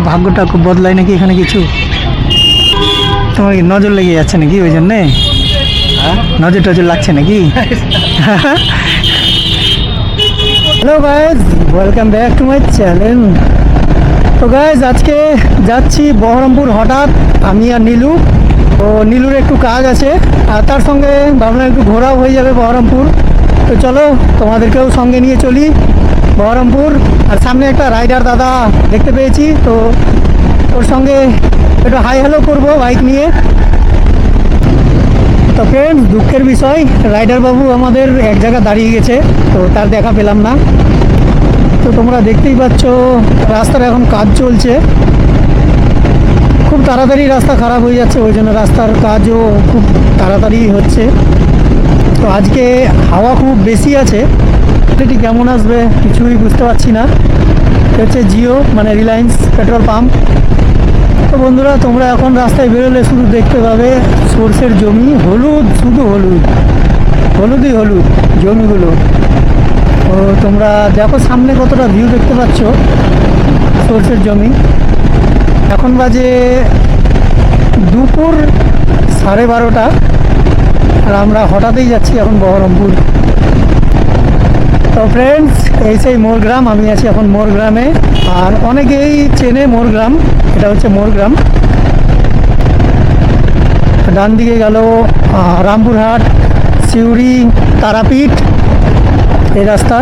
ভাগ্যটা খুব বদলায় নাকি এখানে কিছু? তোমার কি নজর লেগে যাচ্ছে নাকি ওই জন্যে? নজর টজর লাগছে নাকি? Hello guys, welcome back to my channel. তো গাইজ আজকে যাচ্ছি বহরমপুর হঠাৎ, আমি আর নীলু। তো নীলুর একটু কাজ আছে আর তার সঙ্গে ভাবলাম একটু ঘোরাও হয়ে যাবে বহরমপুর। তো চলো তোমাদেরকেও সঙ্গে নিয়ে চলি বহরমপুর। আর সামনে একটা রাইডার দাদা দেখতে পেয়েছি, তো ওর সঙ্গে একটু হাই হ্যালো করবো বাইক নিয়ে। তো ফ্রেন্ডস, দুঃখের বিষয় রাইডার বাবু আমাদের এক জায়গায় দাঁড়িয়ে গেছে, তো তার দেখা পেলাম না। তো তোমরা দেখতেই পাচ্ছ রাস্তার এখন কাজ চলছে, খুব তাড়াতাড়ি রাস্তা খারাপ হয়ে যাচ্ছে, ওই জন্য রাস্তার কাজও খুব তাড়াতাড়ি হচ্ছে। তো আজকে হাওয়া খুব বেশি আছে, এটি কেমন আসবে কিছুই বুঝতে পারছি না। হচ্ছে জিও মানে রিলায়েন্স পেট্রোল পাম্প। তো বন্ধুরা, তোমরা এখন রাস্তায় বেরোলে শুধু দেখতে পাবে সরষের জমি, হলুদ, শুধু হলুদ, হলুদই হলুদ জমিগুলো। তো তোমরা দেখো সামনে কতটা ভিউ দেখতে পাচ্ছ সরষের জমি। এখন বাজে দুপুর 12:30, আর আমরা হঠাৎই যাচ্ছি এখন বহরমপুর। তো ফ্রেন্ডস, এই সেই মোরগ্রাম, আমি আছি এখন মোরগ্রামে। আর অনেকেই চেনে মোরগ্রাম, এটা হচ্ছে মোরগ্রাম। ডান দিকে গেল রামপুরহাট, সিউড়ি, তারাপীঠ এই রাস্তা।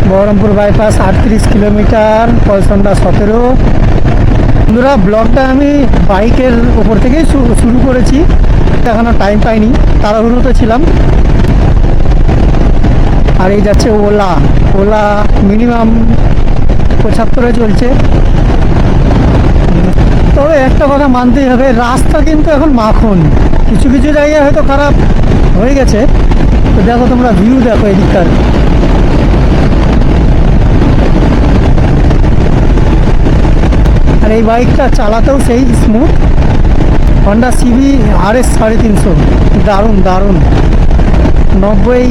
বহরমপুর বাইপাস 38 কিলোমিটার, পয়সন্ডা 17। বন্ধুরা, ব্লগটা আমি বাইকের ওপর থেকেই শুরু করেছি, এখনও টাইম পাইনি, তাড়াহুড়োতে ছিলাম। আর এই যাচ্ছে ওলা, ওলা মিনিমাম 75-এ চলছে। তবে একটা কথা মানতেই হবে, রাস্তা কিন্তু এখন মাখন, কিছু কিছু জায়গায় হয়তো খারাপ হয়ে গেছে। তো দেখো তোমরা ভিউ দেখো এদিককার। আর এই বাইকটা চালাতেও সেই স্মুথ, হন্ডা সিবি RS 350, দারুণ দারুণ। 90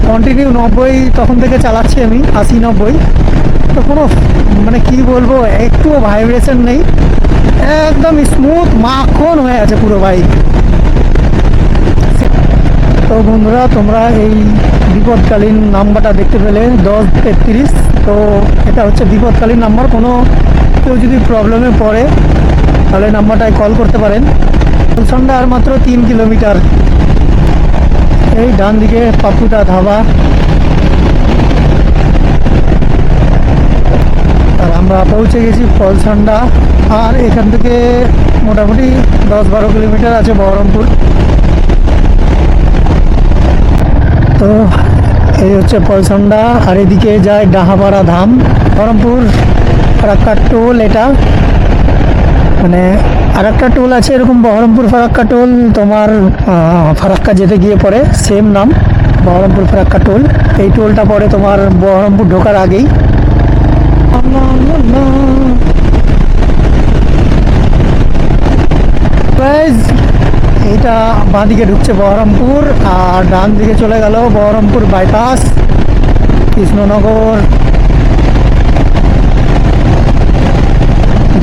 কন্টিনিউ 90 তখন থেকে চালাচ্ছি আমি, 80-90। তো কোনো মানে কি বলবো, একটুও ভাইব্রেশন নেই, একদম স্মুথ মাখন হয়ে আছে পুরো বাইক। তো বন্ধুরা, তোমরা এই বিপদকালীন নাম্বারটা দেখতে পেলে 1033। তো এটা হচ্ছে বিপদকালীন নাম্বার, কোনো কেউ যদি প্রবলেমে পড়ে তাহলে নাম্বারটায় কল করতে পারেন। গুলশানটা আর মাত্র 3 কিলোমিটার। এই ডান দিকে পাপুদা ধাবা। আর আমরা পৌঁছে গেছি ফলসান্ডা। আর এখান থেকে মোটামুটি 10-12 কিলোমিটার আছে বহরমপুর। তো এই হচ্ছে ফলসান্ডা, আর এদিকে যায় ডাহাপাড়া ধাম। বহরমপুর ফারাক্কা টোল, এটা মানে আরেকটা টোল আছে এরকম, বহরমপুর ফারাক্কা টোল। তোমার ফারাক্কা যেতে গিয়ে পড়ে সেম নাম, বহরমপুর ফারাক্কা টোল। এই টোলটা পড়ে তোমার বহরমপুর ঢোকার আগেই। এইটা বাঁ দিকে ঢুকছে বহরমপুর, আর ডান দিকে চলে গেল বহরমপুর বাইপাস, কৃষ্ণনগর।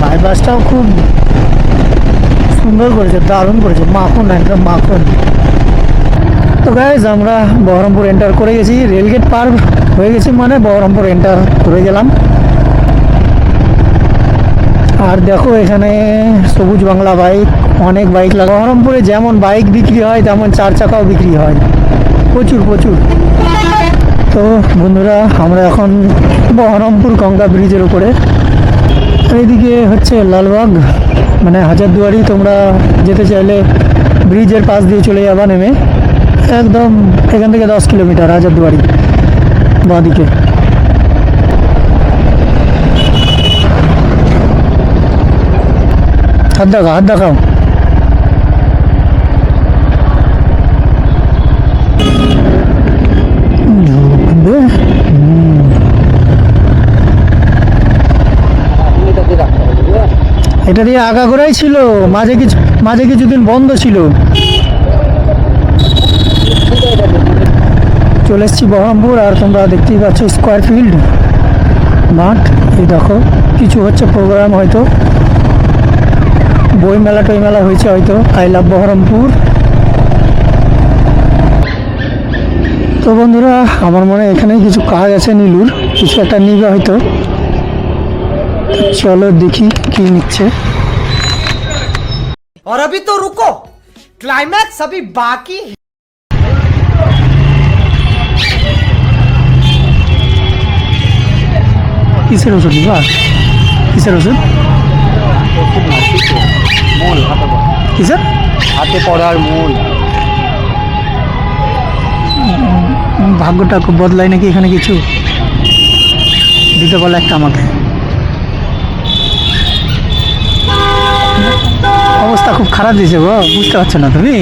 বাইপাসটাও খুব সুন্দর করেছে, দারুণ করেছে, মাখন, একদম মাখন। তো গাইজ, আমরা বহরমপুর এন্টার করে গেছি, রেলগেট পার হয়ে গেছি, মানে বহরমপুর এন্টার করে গেলাম। আর দেখো এখানে সবুজ বাংলা বাইক, অনেক বাইক লাগা। বহরমপুরে যেমন বাইক বিক্রি হয় তেমন 4 চাকাও বিক্রি হয়, প্রচুর প্রচুর। তো বন্ধুরা, আমরা এখন বহরমপুর গঙ্গা ব্রিজের উপরে। এইদিকে হচ্ছে লালবাগ মানে হাজারদুয়ারি। তোমরা যেতে চাইলে ব্রিজের পাশ দিয়ে চলে যাবা নেমে, একদম এখান থেকে 10 কিলোমিটার হাজারদুয়ারি বাঁদিকে। হাত দেখাও, হাত দেখাও। এটা দিয়ে আগাগোড়াই ছিল, মাঝে কিছুদিন বন্ধ ছিল। চলে এসেছি বহরমপুর, আর তোমরা দেখতেই পাচ্ছ স্কোয়ার ফিল্ড, মাঠ। এই দেখো কিছু হচ্ছে প্রোগ্রাম, হয়তো বই মেলা টই মেলা হয়েছে হয়তো। I love Baharampur. তো বন্ধুরা, আমার মনে হয় এখানে কিছু কাজ আছে, নীলুর কিছু একটা নিবে হয়তো। চলো দেখি কি নিচ্ছে। और अभी तो रुको, क्लाइमैक्स अभी बाकी है। কিসের ওষুধ নিবা? কিসের ওষুধ? মূল হাতে পড়া, কিসের? হাতে পড়ার মূল। ভাগ্যটা খুব বদলায় নাকি এখানে কিছু দিতে বলে একটা আমাকে। অবস্থা খুব খারাপ দিয়েছে গো, বুঝতে পারছো না তুমি?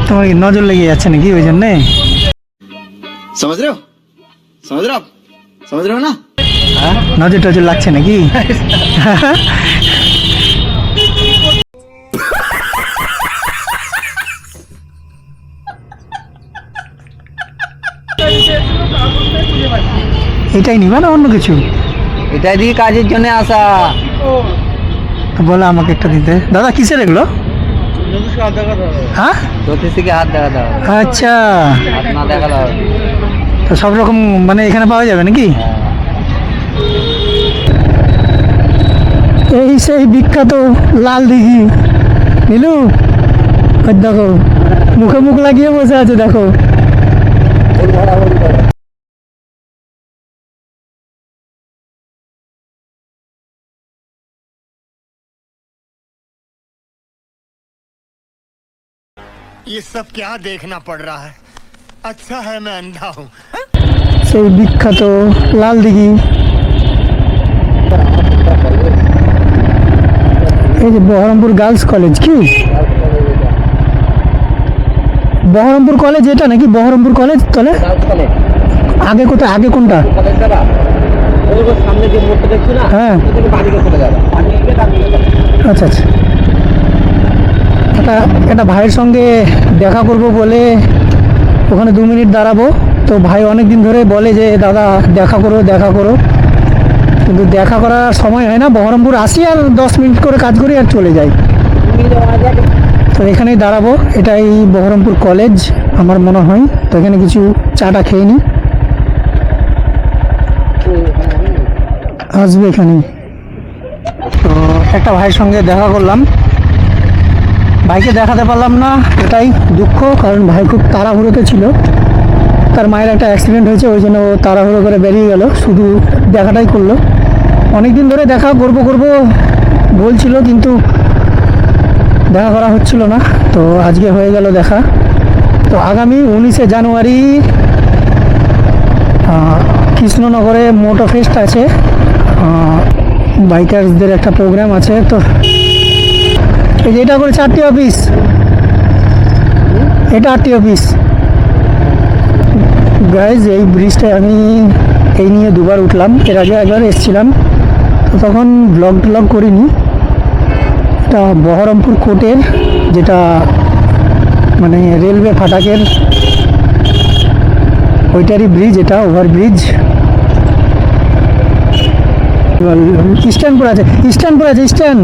তোমার কি নজর লেগে যাচ্ছে নাকি ওই জন্যে? समझ रहे हो, समझ रहे हो, समझ रहे हो ना? নজর টজর লাগছে নাকি? এটাই নিবা না অন্য কিছু? এটা দিয়ে কাজের জন্য আসা। তো বলো আমাকে একটা দিতে। দাদা কিসের এগুলো? হ্যাঁ, জ্যোতিষীকে হাত দেখাতে হবে, আচ্ছা। হাত না দেখাতে হবে। তো সব রকম মানে এখানে পাওয়া যাবে নাকি? এই সেই বিখ্যাত লাল দিঘি। নীলু, ওই দেখো মুখে মুখ লাগিয়ে বসে আছে, দেখো। ये सब क्या देखना पड़ रहा है? अच्छा है मैं अंधा हूँ। সেই বিখ্যাত লাল দিঘি। এই যে বহরমপুর গার্লস কলেজ। কি বহরমপুর কলেজ এটা নাকি? বহরমপুর কলেজ তাহলে আগে কোথায়? আগে কোনটা? সামনে যে মোড়টা দেখছো না, হ্যাঁ, বাড়িতে চলে যাবে। আচ্ছা আচ্ছা। একটা ভাইয়ের সঙ্গে দেখা করব বলে ওখানে 2 মিনিট দাঁড়াবো। তো ভাই অনেক দিন ধরে বলে যে দাদা দেখা করো দেখা করো, কিন্তু দেখা করার সময় হয় না। বহরমপুর আসি আর 10 মিনিট করে কাজ করি আর চলে যাই। তো এখানেই দাঁড়াবো। এটাই বহরমপুর কলেজ আমার মনে হয়। তো এখানে কিছু চাটা খেয়ে নিই, আসবে এখানে। তো একটা ভাইয়ের সঙ্গে দেখা করলাম, ভাইকে দেখাতে পারলাম না, এটাই দুঃখ। কারণ ভাই খুব তাড়াহুড়োতে ছিল, তার মায়ের একটা অ্যাক্সিডেন্ট হয়েছে, ওই জন্য ও তাড়াহুড়ো করে বেরিয়ে গেল, শুধু দেখাটাই করলো। অনেক দিন ধরে দেখা করবো বলছিল, কিন্তু দেখা করা হচ্ছিল না। তো আজকে হয়ে গেল দেখা। তো আগামী 19শে জানুয়ারি কৃষ্ণনগরে মোটো ফেস্ট আছে, বাইকার্সদের একটা প্রোগ্রাম আছে। তো এই যে এটা করে 4টি অফিস, এটা 8টি অফিস। গাইজ, এই ব্রিজটায় আমি এই নিয়ে 2বার উঠলাম। এর আগে একবার এসেছিলাম, তো তখন ব্লগ করিনি। এটা বহরমপুর কোর্টের, যেটা মানে রেলওয়ে ফাটাকের ওইটারই ব্রিজ, এটা ওভারব্রিজ। স্ট্যান্ড আছে, স্ট্যান্ড।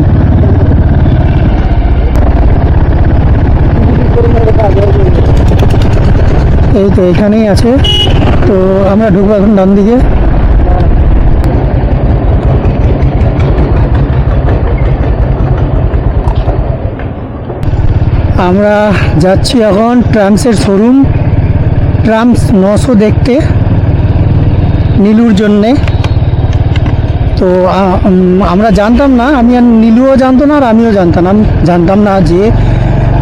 এই তো এখানেই আছে। তো আমরা ঢুকবো এখন ডান দিকে। আমরা যাচ্ছি এখন ট্রামসের শোরুম, ট্রামস 900 দেখতে নীলুর জন্যে। তো আমরা জানতাম না, আমি আর নীলুও জানতো না আর আমিও জানতাম না যে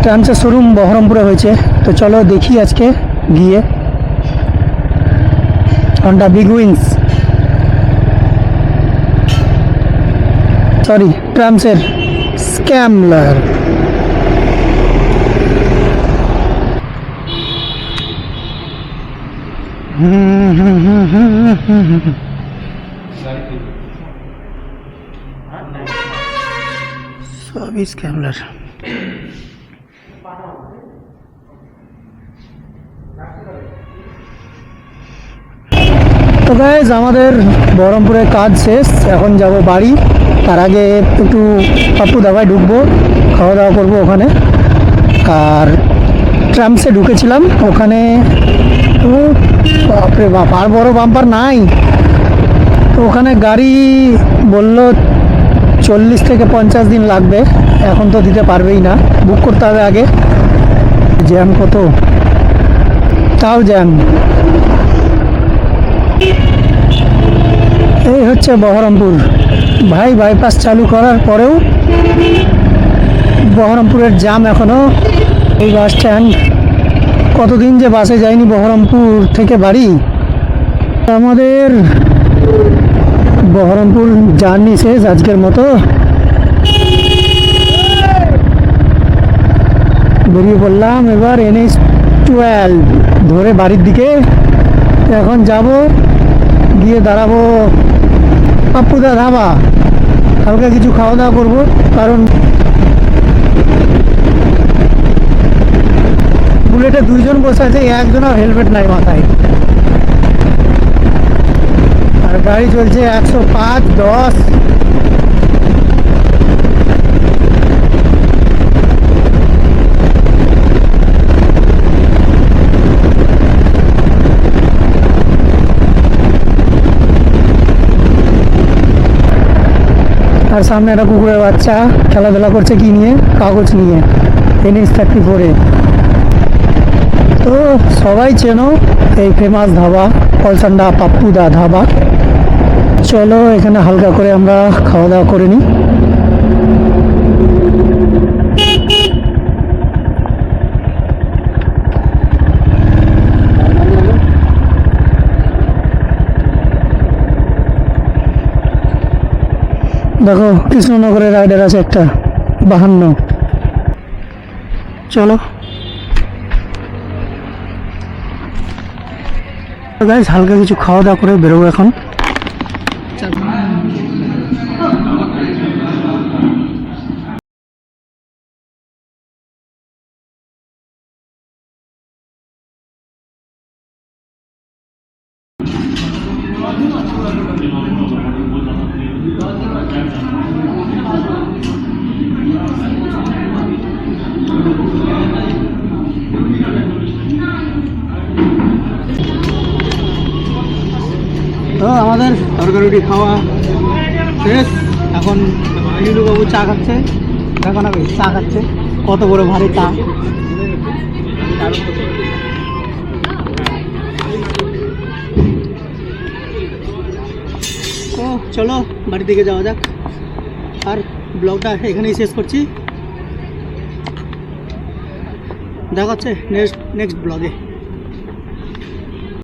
ট্রামসের শোরুম বহরমপুরে হয়েছে। তো চলো দেখি আজকে গিয়ে। হন্ডা বিগ উইংস, সরি ট্রামসের স্ক্যামলার। সবই স্ক্যামলার। তো গাইজ আমাদের বহরমপুরে কাজ শেষ, এখন যাব বাড়ি। তার আগে একটু পাপ্পু দাবায় ঢুকবো, খাওয়া দাওয়া করবো ওখানে। আর ট্রামসে ঢুকেছিলাম ওখানে, তো বাপরে বাপ আর বড় বাম্পার নাই। তো ওখানে গাড়ি বললো 40 থেকে 50 দিন লাগবে, এখন তো দিতে পারবেই না, বুক করতে হবে আগে। জ্যাম কত, তাও জ্যাম। এই হচ্ছে বহরমপুর ভাই। বাইপাস চালু করার পরেও বহরমপুরের জ্যাম এখনো। এই বাস স্ট্যান্ড, কতদিন যে বাসে যায়নি বহরমপুর থেকে বাড়ি। আমাদের বহরমপুর জার্নি শেষ আজকের মতো। বেরিয়ে পড়লাম এবার NH-12 ধরে বাড়ির দিকে। এখন যাব, গিয়ে দাঁড়াবো পাপ্পুদা ধাবা, হালকা কিছু খাওয়া দাওয়া করবো। কারণ বুলেটে 2 জন বসে আছে, একজনের হেলমেট নাই মাথায়। আর গাড়ি চলছে 105, 10। আর সামনে একটা কুকুরের বাচ্চা খেলাধুলা করছে কি নিয়ে, কাগজ নিয়ে, NH-34-এ। তো সবাই চেনো এই ফেমাস ধাবা কলসান্ডা পাপ্পুদা ধাবা। চলো এখানে হালকা করে আমরা খাওয়া দাওয়া করে নিই। দেখো কৃষ্ণনগরের রাইডার আছে একটা 52। চলো গাইস, হালকা কিছু খাওয়া দাওয়া করে বেরোবো এখন। তো আমাদের তরকারি রুটি খাওয়া শেষ। এখন বাবু চা খাচ্ছে, দেখো না ভাই চা খাচ্ছে, কত বড় ভারী চা। তো চলো বাড়ির দিকে যাওয়া যাক, আর ব্লগটা এখানেই শেষ করছি। দেখা হচ্ছে নেক্সট ব্লগে।